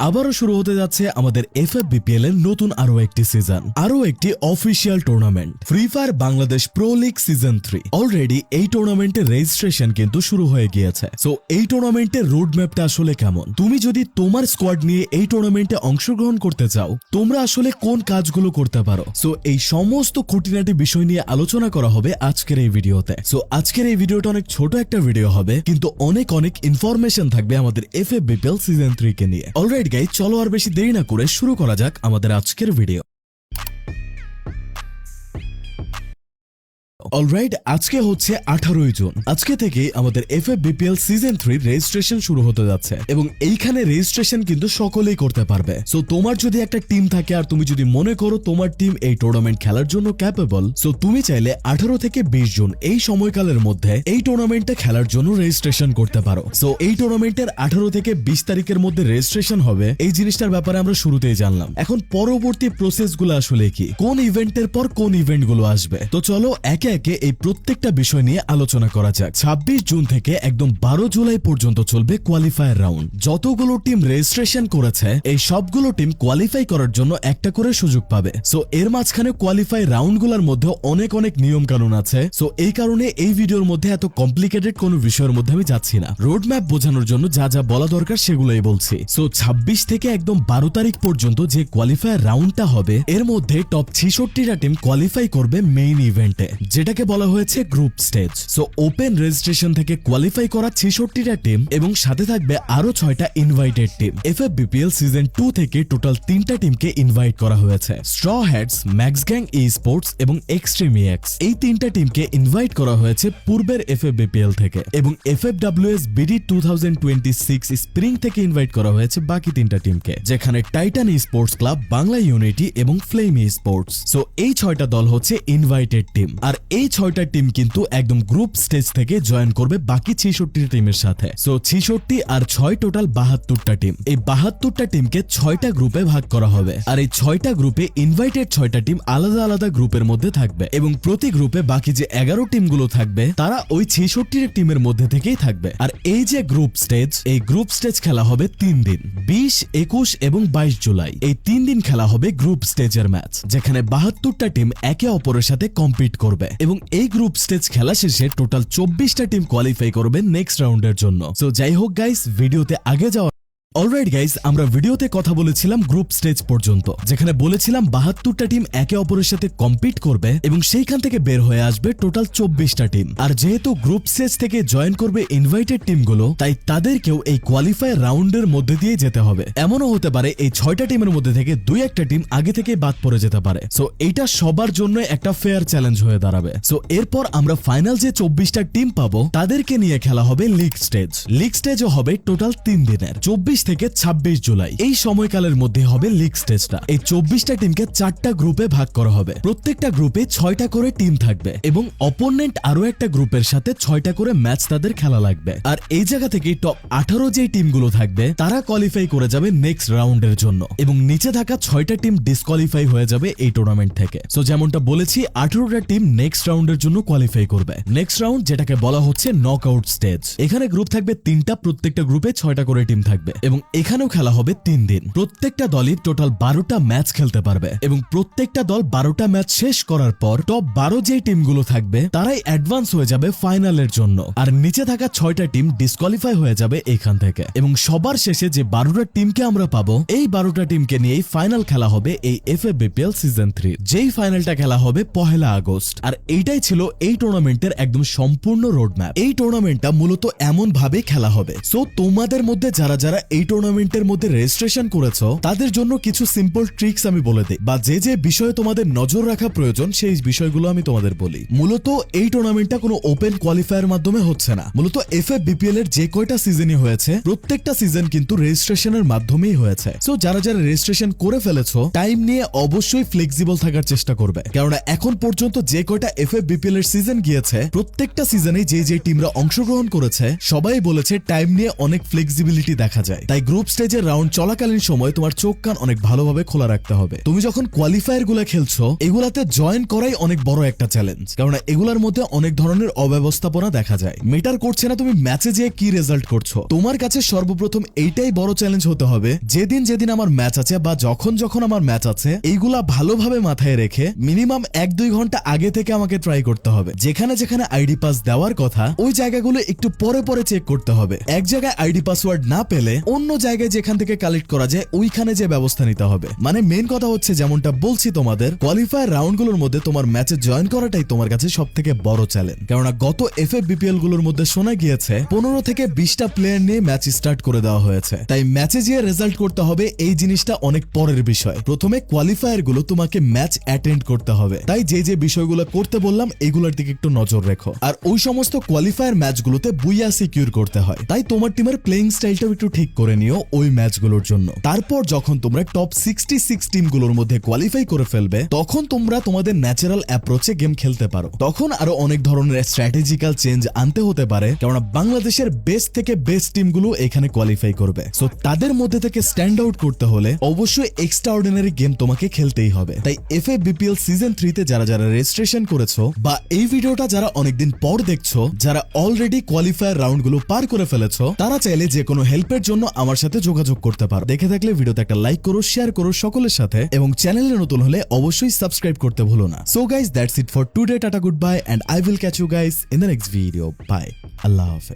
আবারও শুরু হতে যাচ্ছে আমাদের এফএফবিপিএল এর নতুন আরো একটি সিজন, আরো একটি official tournament, free fire Bangladesh pro league season 3। Already এই টুর্নামেন্টের রেজিস্ট্রেশন কিন্তু শুরু হয়ে গিয়েছে। সো এই টুর্নামেন্টের রোড ম্যাপটা আসলে কেমন, তুমি যদি তোমার স্কোয়াড নিয়ে এই টুর্নামেন্টে অংশগ্রহণ করতে চাও, তোমরা আসলে কোন কাজগুলো করতে পারো। সো এই সমস্ত খুঁটিনাটি বিষয় নিয়ে আলোচনা করা হবে আজকের এই ভিডিওতে। সো আজকের এই ভিডিওটা অনেক ছোট একটা ভিডিও হবে, কিন্তু অনেক ইনফরমেশন থাকবে আমাদের এফএফবিপিএল সিজন 3 কে নিয়ে। অলরাইট গাইস, চলো আর বেশি দেরি না করে শুরু করা যাক আমাদের আজকের ভিডিও। অলরাইট, আজকে হচ্ছে 18 জুন। আজকে থেকে আমাদের এফএফবিপিএল সিজন 3 রেজিস্ট্রেশন শুরু হতে যাচ্ছে এবং এইখানে রেজিস্ট্রেশন কিন্তু সকলেই করতে পারবে। সো তোমার যদি একটা টিম থাকে আর তুমি যদি মনে করো তোমার টিম এই টুর্নামেন্ট খেলার জন্য ক্যাপেবল, সো তুমি চাইলে 18 থেকে 20 জুন এই সময়কালের মধ্যে এই টুর্নামেন্টে খেলার জন্য রেজিস্ট্রেশন করতে পারো। সো এই টুর্নামেন্টের 18 থেকে 20 তারিখের মধ্যে রেজিস্ট্রেশন হবে, এই জিনিসটার ব্যাপারে আমরা শুরুতেই জানলাম। এখন পরবর্তী প্রসেসগুলো আসলে কি, কোন ইভেন্টের পর কোন ইভেন্টগুলো আসবে, তো চলো একে এই প্রত্যেকটা বিষয় নিয়ে আলোচনা করা যাক। 26 জুন থেকে একদম 12 জুলাই পর্যন্ত চলবে কোয়ালিফায়ার রাউন্ড। যতগুলো টিম রেজিস্ট্রেশন করেছে এই সবগুলো টিম কোয়ালিফাই করার জন্য একটা করে সুযোগ পাবে। সো এর মাঝখানে কোয়ালিফাই রাউন্ডগুলোর মধ্যে অনেক নিয়ম কানুন আছে। সো এই কারণে এই ভিডিওর মধ্যে এত কমপ্লিকেটেড কোনো বিষয়ের মধ্যে আমি যাচ্ছি না, রোড ম্যাপ বোঝানোর জন্য যা যা বলা দরকার সেগুলোই বলছি। সো 26 থেকে একদম 12 তারিখ পর্যন্ত যে কোয়ালিফায়ার রাউন্ডটা হবে, এর মধ্যে টপ 66টা টিম কোয়ালিফাই করবে মেইন ইভেন্টে, যেটাকে বলা হয়েছে group stage. So open registration থেকে কোয়ালিফাই করা 66টা টিম এবং সাথে থাকবে আরো 6টা ইনভাইটেড টিম। এফএফবিপিএল সিজন 2 থেকে টোটাল 3টা টিমকে ইনভাইট করা হয়েছে। স্ট্র হ্যাটস, ম্যাক্স গ্যাং ই স্পোর্টস এবং এক্সট্রিম ইএক্স, এই 3টা টিমকে ইনভাইট করা হয়েছে পূর্বের এফএফবিপিএল থেকে, এবং এফএফডব্লিউএস বিডি 2026 স্প্রিং থেকে ইনভাইট করা হয়েছে বাকি 3টা টিমকে, যেখানে টাইটান ই স্পোর্টস ক্লাব, বাংলা ইউনিটি এবং ফ্লেম ই স্পোর্টস। সো এই 6টা দল হচ্ছে ইনভাইটেড টিম, আর এই 6টা টিম কিন্তু একদম গ্রুপ স্টেজ থেকে জয়েন করবে বাকি 66টা টিমের সাথে। সো 66 আর 6 টোটাল 72টা টিম। এই 72টা টিমকে 6টা গ্রুপে ভাগ করা হবে, আর এই 6টা গ্রুপে ইনভাইটেড 6টা টিম আলাদা আলাদা গ্রুপের মধ্যে থাকবে, এবং প্রতি গ্রুপে বাকি যে 11 টিমগুলো থাকবে তারা ওই 66 টিমের মধ্যে থেকেই থাকবে। আর এই যে গ্রুপ স্টেজ, এই গ্রুপ স্টেজ খেলা হবে 3 দিন, 20, 21 এবং 22 জুলাই। এই 3 দিন খেলা হবে গ্রুপ স্টেজের ম্যাচ, যেখানে 72টা টিম একে অপরের সাথে কম্পিট করবে, এবং এই গ্রুপ স্টেজ খেলা শেষে টোটাল 24টা টিম কোয়ালিফাই করবে নেক্সট রাউন্ডের জন্য। সো যাই হোক গাইস, ভিডিওতে আগে যাওয়া অলরাইট গাইস, আমরা ভিডিওতে কথা বলেছিলাম গ্রুপ স্টেজ পর্যন্ত, যেখানে বলেছিলাম 72টা টিম একে অপরের সাথে কম্পিট করবে এবং সেইখান থেকে বের হয়ে আসবে টোটাল 24টা টিম। আর যেহেতু গ্রুপ স্টেজ থেকে জয়েন করবে ইনভাইটেড টিমগুলো, তাই তাদেরকেও এই কোয়ালিফাই রাউন্ডের মধ্যে দিয়ে যেতে হবে। এমনও হতে পারে এই 6টা টিমের মধ্যে থেকে 2-1টা টিম আগে থেকে বাদ পড়ে যেতে পারে। সো এইটা সবার জন্য একটা ফেয়ার চ্যালেঞ্জ হয়ে দাঁড়াবে। সো এরপর আমরা ফাইনাল যে 24টা টিম পাবো তাদেরকে নিয়ে খেলা হবে লিগ স্টেজ। লিগ স্টেজও হবে টোটাল 3 দিনের, 24 থেকে 26 জুলাই। এই সময়কালের মধ্যে হবে লিগ স্টেজটা। এই 24টা টিমকে 4টা গ্রুপে ভাগ করা হবে, প্রত্যেকটা গ্রুপে 6টা করে টিম থাকবে, এবং অপোনেন্ট আরো একটা গ্রুপের সাথে 6টা করে ম্যাচ তাদের খেলা লাগবে। আর এই জায়গা থেকে টপ 18 যে টিমগুলো থাকবে তারা কোয়ালিফাই করে যাবে নেক্সট রাউন্ডের জন্য, এবং নিচে থাকা 6টা টিম ডিসকোয়ালিফাই হয়ে যাবে এই টুর্নামেন্ট থেকে। সো যেমনটা বলেছি, 18টা টিম নেক্সট রাউন্ডের জন্য কোয়ালিফাই করবে। নেক্সট রাউন্ড, যেটাকে বলা হচ্ছে নকআউট স্টেজ, এখানে গ্রুপ থাকবে 3টা, প্রত্যেকটা গ্রুপে 6টা করে টিম থাকবে, এবং এখানেও খেলা হবে 3 দিন। প্রত্যেকটা দলই টোটাল 12টা ম্যাচ খেলতে পারবে, এবং প্রত্যেকটা দল 12টা ম্যাচ শেষ করার পর টপ 12 যে টিমগুলো থাকবে তারাই অ্যাডভান্স হয়ে যাবে ফাইনালের জন্য, আর নিচে থাকা 6টা টিম ডিসকোয়ালিফাই হয়ে যাবে এখান থেকে। এবং সবার শেষে যে 12টা টিমকে আমরা পাবো, এই 12টা টিমকে নিয়েই ফাইনাল খেলা হবে এই এফএফবিপিএল সিজন 3, যেই ফাইনালটা খেলা হবে 1 আগস্ট। আর এইটাই ছিল এই টুর্নামেন্টের একদম সম্পূর্ণ রোড ম্যাপ। এই টুর্নামেন্টটা মূলত এমন ভাবে খেলা হবে। সো তোমাদের মধ্যে যারা যারা এই টুর্নামেন্টের মধ্যে রেজিস্ট্রেশন করেছো তাদের জন্য কিছু সিম্পল ট্রিক্স আমি বলে দিই, বা যে যে বিষয়ে তোমাদের নজর রাখা প্রয়োজন সেই বিষয়গুলো আমি তোমাদের বলি। মূলত এই টুর্নামেন্টটা কোনো ওপেন কোয়ালিফায়ার মাধ্যমে হচ্ছে না। মূলত এফএফবিপিএল এর যে কয়টা সিজনই হয়েছে প্রত্যেকটা সিজন কিন্তু রেজিস্ট্রেশনের মাধ্যমেই হয়েছে। সো যারা যারা রেজিস্ট্রেশন করে ফেলেছো, টাইম নিয়ে অবশ্যই ফ্লেক্সিবল থাকার চেষ্টা করবে, কেননা এখন পর্যন্ত যে কয়টা এফএফবিপিএল এর সিজন গিয়েছে প্রত্যেকটা সিজনে যে যে টিমরা অংশগ্রহণ করেছে সবাই বলেছে টাইম নিয়ে অনেক ফ্লেক্সিবিলিটি দেখা যায়। তাই গ্রুপ স্টেজের রাউন্ড চলাকালীন সময় তোমার চোখ কান অনেক ভালোভাবে খোলা রাখতে হবে। তুমি যখন কোয়ালিফায়ার গুলো খেলছো এগুলাতে জয়েন করাই অনেক বড় একটা চ্যালেঞ্জ, কারণ এগুলার মধ্যে অনেক ধরনের অব্যবস্থাপনা দেখা যায়। মেটার করছে না তুমি ম্যাচে যেয়ে কি রেজাল্ট করছো, তোমার কাছে সর্বপ্রথম এইটাই বড় চ্যালেঞ্জ হতে হবে যেদিন যেদিন আমার ম্যাচ আছে বা যখন যখন আমার ম্যাচ আছে এইগুলা ভালোভাবে মাথায় রেখে মিনিমাম 1-2 ঘন্টা আগে থেকে আমাকে ট্রাই করতে হবে। যেখানে যেখানে আইডি পাস দেওয়ার কথা ওই জায়গাগুলো একটু পরে পরে চেক করতে হবে। এক জায়গায় আইডি পাসওয়ার্ড না পেলে অন্য জায়গায় যেখান থেকে কালেক্ট করা যায় ওইখানে যে ব্যবস্থা নিতে হবে। মানে মেন কথা হচ্ছে যেমনটা বলছি তোমাদের কোয়ালিফায়ার রাউন্ডগুলোর মধ্যে তোমার ম্যাচে জয়েন করাটাই তোমার কাছে সবথেকে বড় চ্যালেঞ্জ। কেননা গত এফএফবিপিএল গুলোর মধ্যে শোনা গিয়েছে 15 থেকে 20টা প্লেয়ার নিয়ে ম্যাচ স্টার্ট করে দেওয়া হয়েছে। তাই ম্যাচে যে রেজাল্ট করতে হবে এই জিনিসটা অনেক পরের বিষয়। প্রথমে কোয়ালিফায়ার গুলো তোমাকে ম্যাচ অ্যাটেন্ড করতে হবে। তাই যে যে বিষয়গুলো করতে বললাম এগুলোর দিকে একটু নজর রেখো। আর ওই সমস্ত কোয়ালিফায়ার ম্যাচগুলোতে বুইয়া সিকিউর করতে হয়, তাই তোমার টিমের প্লেইং স্টাইলটাও একটু ঠিক করে নিও ওই ম্যাচগুলোর জন্য। তারপর যখন তোমরা টপ 66 টিমগুলোর মধ্যে কোয়ালিফাই করে ফেলবে তখন তোমরা তোমাদের ন্যাচারাল অ্যাপ্রোচে গেম খেলতে পারো। তখন আরো অনেক ধরনের স্ট্র্যাটেজিক্যাল চেঞ্জ আনতে হতে পারে, কারণ বাংলাদেশের বেস্ট থেকে বেস্ট টিমগুলো এখানে কোয়ালিফাই করবে। সো তাদের মধ্যে থেকে স্ট্যান্ড আউট করতে হলে অবশ্যই এক্সট্রাঅর্ডিনারি গেম তোমাকে খেলতেই হবে। তাই এফএফবিপিএল সিজন 3 তে যারা যারা রেজিস্ট্রেশন করেছো বা এই ভিডিওটা যারা অনেকদিন পর দেখছো, যারা অলরেডি কোয়ালিফায়ার রাউন্ডগুলো পার করে ফেলেছো, তারা চাইলে যে কোনো হেল্পের জন্য আমার সাথে যোগাযোগ করতে পারো। দেখে থাকলে ভিডিওতে একটা লাইক করো, শেয়ার করো সকলের সাথে, এবং চ্যানেলে নতুন হলে অবশ্যই সাবস্ক্রাইব করতে ভুলো না। So guys, that's it for today. Tata, goodbye, and I will catch you guys in the next video. Bye, আল্লাহ হাফেজ।